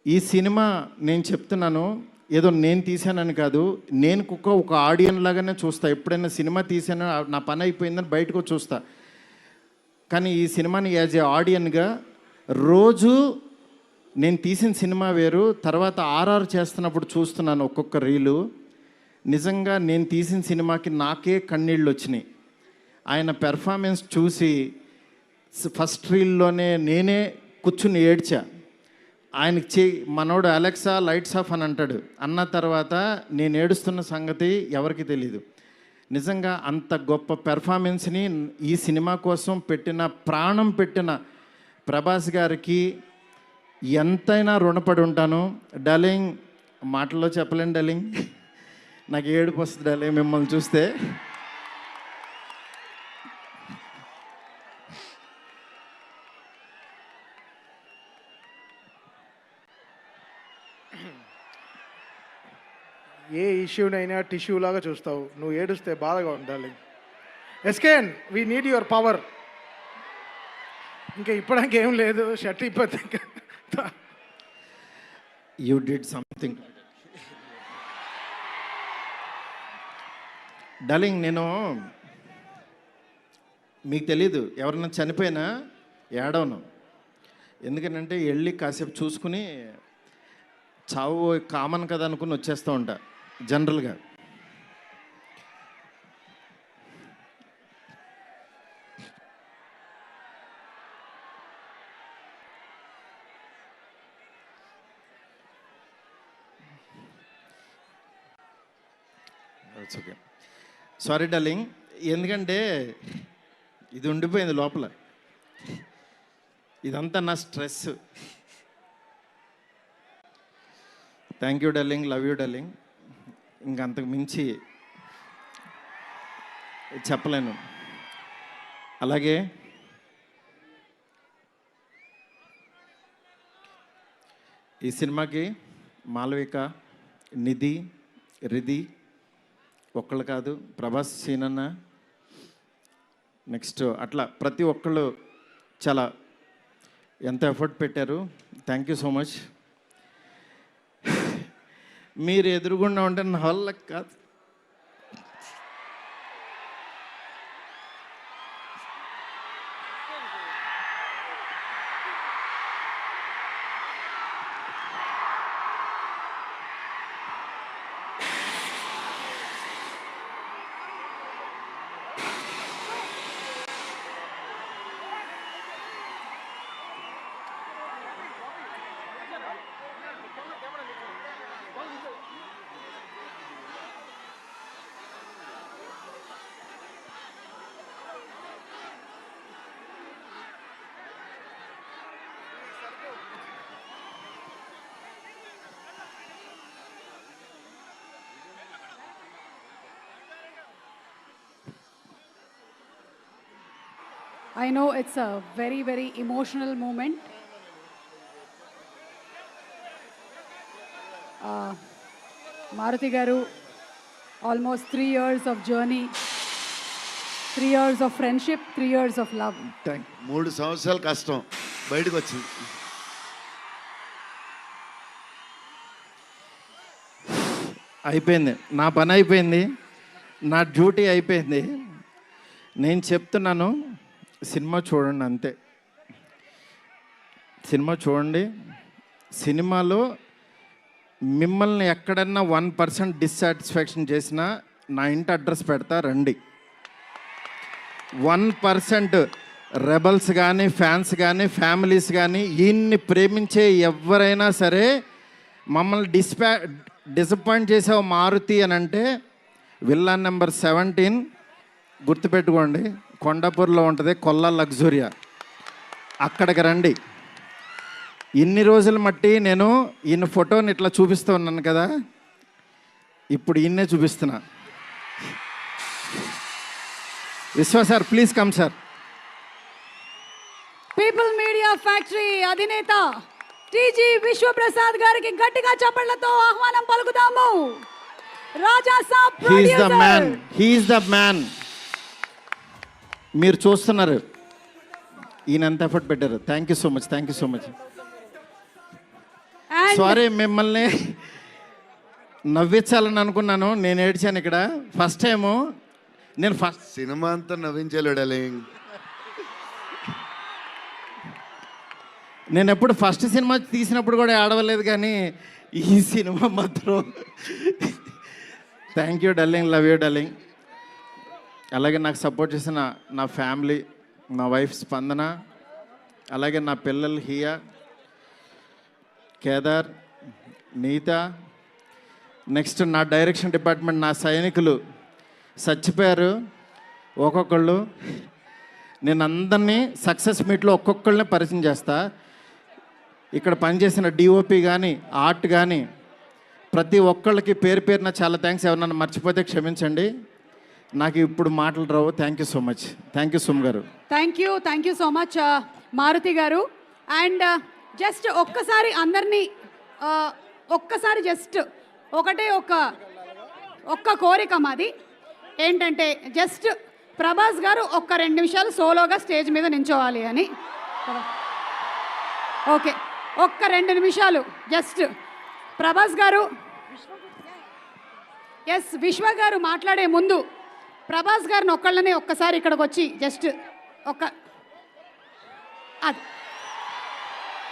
ఈ సినిమా నేను చెప్తున్నాను, ఏదో నేను తీసానని కాదు, నేను ఒక ఆడియన్ లాగానే చూస్తా. ఎప్పుడైనా సినిమా తీసాను నా పని అయిపోయిందని బయటకు చూస్తా. కానీ ఈ సినిమాని యాజ్ ఏ ఆడియన్గా రోజు నేను తీసిన సినిమా వేరు, తర్వాత ఆర్ఆర్ చేస్తున్నప్పుడు చూస్తున్నాను ఒక్కొక్క రీలు. నిజంగా నేను తీసిన సినిమాకి నాకే కన్నీళ్ళు వచ్చినాయి. ఆయన పెర్ఫార్మెన్స్ చూసి ఫస్ట్ రీల్లోనే నేనే కూర్చుని ఏడ్చా. ఆయనకి మనోడు అలెక్సా లైట్స్ ఆఫ్ అని అంటాడు. అన్న తర్వాత నేను ఏడుస్తున్న సంగతి ఎవరికి తెలీదు. నిజంగా అంత గొప్ప పెర్ఫార్మెన్స్ని ఈ సినిమా కోసం ప్రాణం పెట్టిన ప్రభాస్ గారికి ఎంతైనా రుణపడి ఉంటాను. డార్లింగ్, మాటల్లో చెప్పలేను డార్లింగ్, నాకు ఏడుపు వస్తుంది డార్లింగ్ మిమ్మల్ని చూస్తే. ఏ ఇష్యూనైనా టిష్యూ లాగా చూస్తావు, నువ్వు ఏడుస్తే బాధగా ఉండాలి. ఎస్కేన్, వీ నీడ్ యువర్ పవర్. ఇంకా ఇప్పడానికి ఏం లేదు, షర్ట్ ఇప్పటి యూ డిడ్ సంథింగ్ డార్లింగ్. నేను మీకు తెలీదు, ఎవరన్నా చనిపోయినా ఏడవను. ఎందుకంటే వెళ్ళి కాసేపు చూసుకుని చావు కామన్ కదా అనుకుని వచ్చేస్తూ ఉంటా జనరల్గా. ఓకే, సారీ డార్లింగ్, ఎందుకంటే ఇది ఉండిపోయింది లోపల. ఇదంతా నా stress. Thank you darling, love you darling. ఇంకంతకు మించి చెప్పలేను. అలాగే ఈ సినిమాకి మాలవిక, నిధి, రిధి ఒక్కళ్ళు కాదు, ప్రభాస్, సీనన్న, నెక్స్ట్ అట్లా ప్రతి ఒక్కళ్ళు చాలా ఎంత ఎఫర్ట్ పెట్టారు. Thank you so much. మీరు ఎదురుగుండా ఉంటే నా వల్ల కాదు. I know it's a very, very emotional moment. Maruti Garu, almost 3 years of journey, 3 years of friendship, 3 years of love. 3 సంవత్సరాలు కష్టం బయటకు వచ్చింది. అయిపోయింది, నా పని అయిపోయింది, నా డ్యూటీ అయిపోయింది. నేను చెప్తున్నాను, సినిమా చూడండి అంతే. సినిమా చూడండి. సినిమాలో మిమ్మల్ని ఎక్కడన్నా 1% డిస్సాటిస్ఫాక్షన్ చేసినా నా ఇంటి అడ్రస్ పెడతా, రండి. 1% రెబల్స్ కానీ, ఫ్యాన్స్ కానీ, ఫ్యామిలీస్ కానీ, ఈయన్ని ప్రేమించే ఎవరైనా సరే మమ్మల్ని డిసప్పాయింట్ చేసావు మారుతి అని అంటే విల్లా నెంబర్ 17 గుర్తుపెట్టుకోండి, కొండాపూర్లో ఉంటుంది, కొల్లా లగ్జూరియా, అక్కడికి రండి. ఇన్ని రోజులు మట్టి నేను ఈయన ఫోటోని ఇట్లా చూపిస్తూ ఉన్నాను కదా, ఇప్పుడు ఈయన్నే చూపిస్తున్నా. Vishwa sir, please come sir. People media factory అధినేత టీజీ విశ్వప్రసాద్ గారికి గట్టిగా చప్పట్లతో ఆహ్వానం పలుకుదాము. Raja Saab producer, he is the man. మీరు చూస్తున్నారు ఈయన ఎంత ఎఫర్ట్ పెట్టారు. Thank you so much, thank you so much. Sorry మిమ్మల్ని నవ్వించాలని అనుకున్నాను, నేను ఏడ్చాను ఇక్కడ. ఫస్ట్ టైము నేను సినిమా అంతా నవ్వించాలి డార్లింగ్. నేను ఎప్పుడు ఫస్ట్ సినిమా తీసినప్పుడు కూడా ఆడవలేదు, కానీ ఈ సినిమా మాత్రం thank you darling, love you darling. అలాగే నాకు సపోర్ట్ చేసిన నా ఫ్యామిలీ, నా వైఫ్ స్పందన, అలాగే నా పిల్లలు హియా, కేదార్, నీత, నెక్స్ట్ నా డైరెక్షన్ డిపార్ట్మెంట్, నా సైనికులు చచ్చిపోయారు ఒక్కొక్కళ్ళు. నేను అందరినీ సక్సెస్ మీట్లో ఒక్కొక్కళ్ళని పరిచయం చేస్తా. ఇక్కడ పనిచేసిన డిఓపి కానీ ఆర్ట్ కానీ ప్రతి ఒక్కళ్ళకి పేరు పేరున చాలా థ్యాంక్స్. ఎవరన్నా మర్చిపోతే క్షమించండి, నాకు ఇప్పుడు మాటలు రావు. Thank you so much. Thank you సుమ్ గారు. Thank you so much Maruthi గారు. అండ్ జస్ట్ ఒక్కసారి అందరినీ ఒక్కసారి జస్ట్ ఒకటే ఒక్క కోరిక మాది ఏంటంటే, జస్ట్ ప్రభాస్ గారు ఒక్క 2 నిమిషాలు సోలోగా స్టేజ్ మీద నించోవాలి అని. ఓకే, ఒక్క 2 నిమిషాలు జస్ట్ ప్రభాస్ గారు. ఎస్, విశ్వ గారు మాట్లాడే ముందు ప్రభాస్ గారిని ఒక్కళ్ళనే ఒక్కసారి ఇక్కడికి వచ్చి జస్ట్ అది